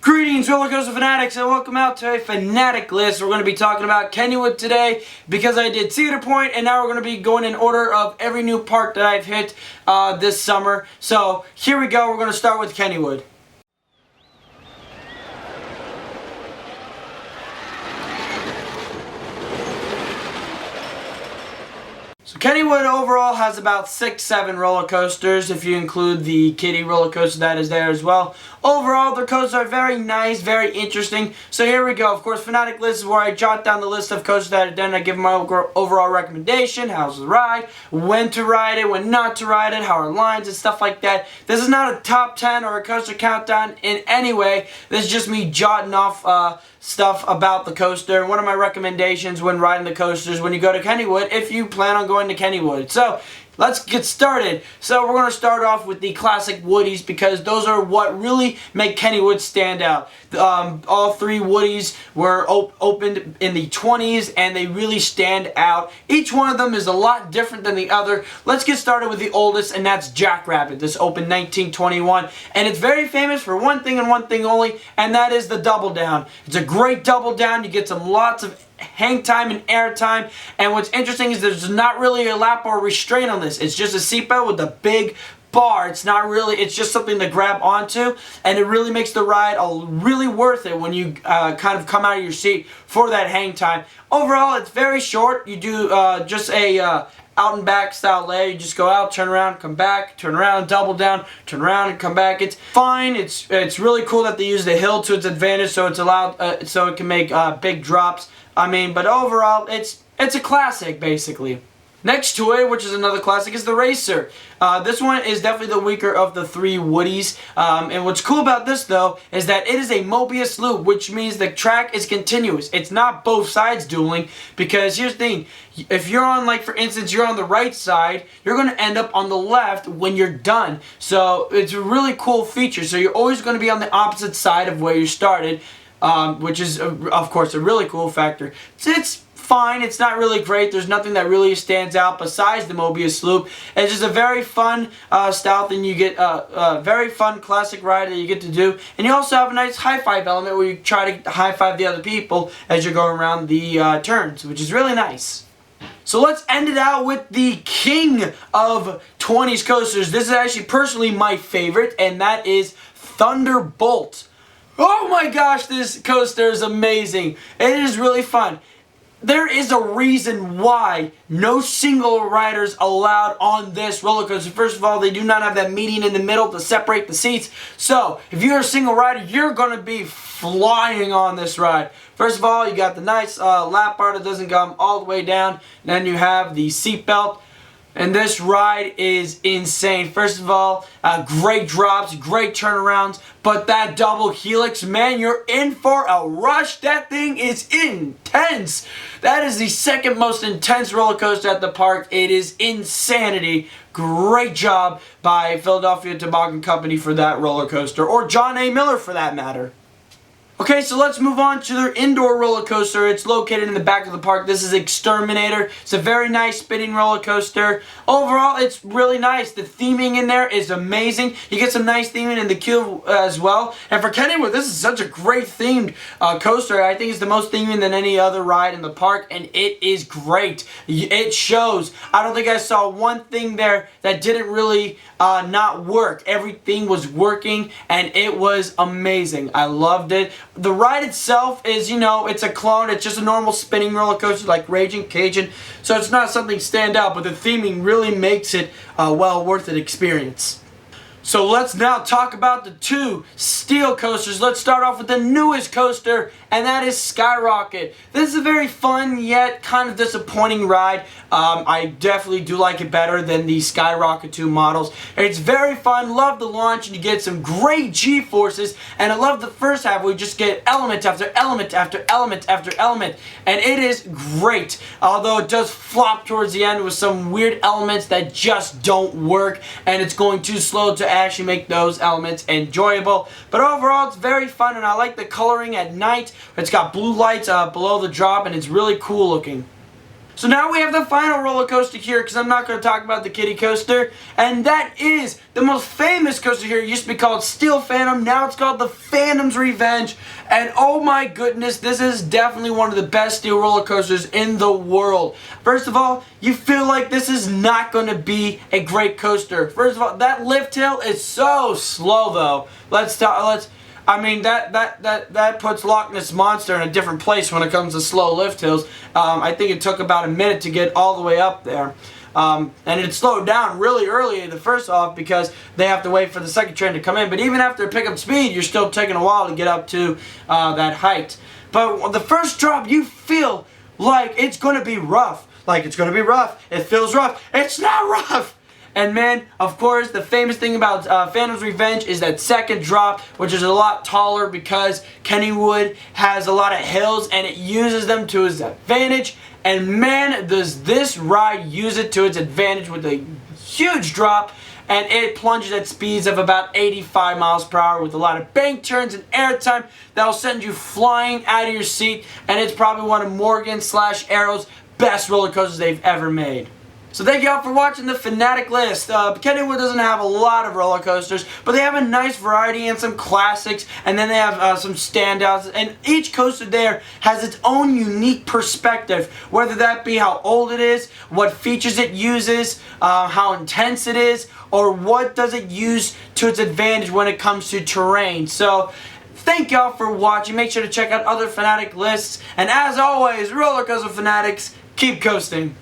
Greetings, roller coaster fanatics, and welcome out to a Fanatic list. We're going to be talking about Kennywood today because I did Cedar Point, and now we're going to be going in order of every new park that I've hit this summer. So here we go. We're going to start with Kennywood. So Kennywood overall has about 6-7 roller coasters if you include the kiddie roller coaster that is there as well. Overall, the coasters are very nice, very interesting. So here we go. Of course, Fanatic list is where I jot down the list of coasters that I've done. I give my overall recommendation, how's the ride, when to ride it, when not to ride it, how are lines and stuff like that. This is not a top 10 or a coaster countdown in any way. This is just me jotting off stuff about the coaster. One of my recommendations when riding the coasters when you go to Kennywood, if you plan on going to Kennywood. So let's get started. So we're going to start off with the classic woodies because those are what really make Kennywood stand out. All three woodies were opened in the 20s and they really stand out. Each one of them is a lot different than the other. Let's get started with the oldest, and that's Jackrabbit. This opened 1921 and it's very famous for one thing and one thing only, and that is the double down. It's a great double down. You get some lots of hang time and air time, and what's interesting is there's not really a lap or restraint on this. It's just a seatbelt with a big bar. It's not really, it's just something to grab onto, and it really makes the ride really worth it when you kind of come out of your seat for that hang time. Overall, it's very short. You do just a out and back style lay. You just go out, turn around, come back, turn around, double down, turn around and come back. It's fine. It's really cool that they use the hill to its advantage, so it's allowed so it can make big drops. But overall, it's a classic basically. Next to it, which is another classic, is the Racer. This one is definitely the weaker of the three woodies. And what's cool about this, though, is that it is a Mobius loop, which means the track is continuous. It's not both sides dueling, because here's the thing. If you're on, like, for instance, you're on the right side, you're going to end up on the left when you're done. So it's a really cool feature. So you're always going to be on the opposite side of where you started, which is, of course, a really cool factor. It's fine. It's not really great. There's nothing that really stands out besides the Mobius loop. It's just a very fun style thing. You get a very fun classic ride that you get to do, and you also have a nice high five element where you try to high five the other people as you're going around the turns, which is really nice. So let's end it out with the king of 20s coasters. This is actually personally my favorite, and that is Thunderbolt. Oh my gosh, this coaster is amazing. It is really fun. There is a reason why no single riders allowed on this roller coaster. First of all, they do not have that median in the middle to separate the seats. So, if you're a single rider, you're going to be flying on this ride. First of all, you got the nice lap bar that doesn't come all the way down. Then you have the seat belt. And this ride is insane. First of all, great drops, great turnarounds, but that double helix, man, you're in for a rush. That thing is intense. That is the second most intense roller coaster at the park. It is insanity. Great job by Philadelphia Toboggan Company for that roller coaster, or John A. Miller for that matter. Okay, so let's move on to their indoor roller coaster. It's located in the back of the park. This is Exterminator. It's a very nice spinning roller coaster. Overall, it's really nice. The theming in there is amazing. You get some nice theming in the queue as well. And for Kennywood, this is such a great themed coaster. I think it's the most theming than any other ride in the park, and it is great. It shows. I don't think I saw one thing there that didn't really not work. Everything was working, and it was amazing. I loved it. The ride itself is, it's a clone. It's just a normal spinning roller coaster like Raging Cajun. So it's not something stand out, but the theming really makes it a well worth it experience. So let's now talk about the two steel coasters. Let's start off with the newest coaster, and that is Skyrocket. This is a very fun yet kind of disappointing ride. I definitely do like it better than the Skyrocket 2 models. It's very fun. Love the launch, and you get some great G-forces. And I love the first half where you just get element after element after element after element. And it is great. Although it does flop towards the end with some weird elements that just don't work. And it's going too slow to actually make those elements enjoyable. But overall, it's very fun, and I like the coloring at night. It's got blue lights below the drop, and it's really cool looking. So now we have the final roller coaster here, because I'm not going to talk about the kiddie coaster, and that is the most famous coaster here. It used to be called Steel Phantom, now it's called the Phantom's Revenge, and oh my goodness, this is definitely one of the best steel roller coasters in the world. First of all, you feel like this is not going to be a great coaster. First of all, that lift hill is so slow though. I mean, that puts Loch Ness Monster in a different place when it comes to slow lift hills. I think it took about a minute to get all the way up there. And it slowed down really early the first off because they have to wait for the second train to come in. But even after it pick up speed, you're still taking a while to get up to that height. But the first drop, you feel like it's going to be rough. Like it's going to be rough. It feels rough. It's not rough. And man, of course, the famous thing about Phantom's Revenge is that second drop, which is a lot taller because Kennywood has a lot of hills and it uses them to its advantage. And man, does this ride use it to its advantage with a huge drop. And it plunges at speeds of about 85 miles per hour with a lot of bank turns and airtime that will send you flying out of your seat. And it's probably one of Morgan/Arrow's best roller coasters they've ever made. So thank you all for watching the Fanatic list. Kennywood doesn't have a lot of roller coasters, but they have a nice variety and some classics, and then they have some standouts, and each coaster there has its own unique perspective, whether that be how old it is, what features it uses, how intense it is, or what does it use to its advantage when it comes to terrain. So thank y'all for watching. Make sure to check out other Fanatic lists, and as always, roller coaster fanatics, keep coasting.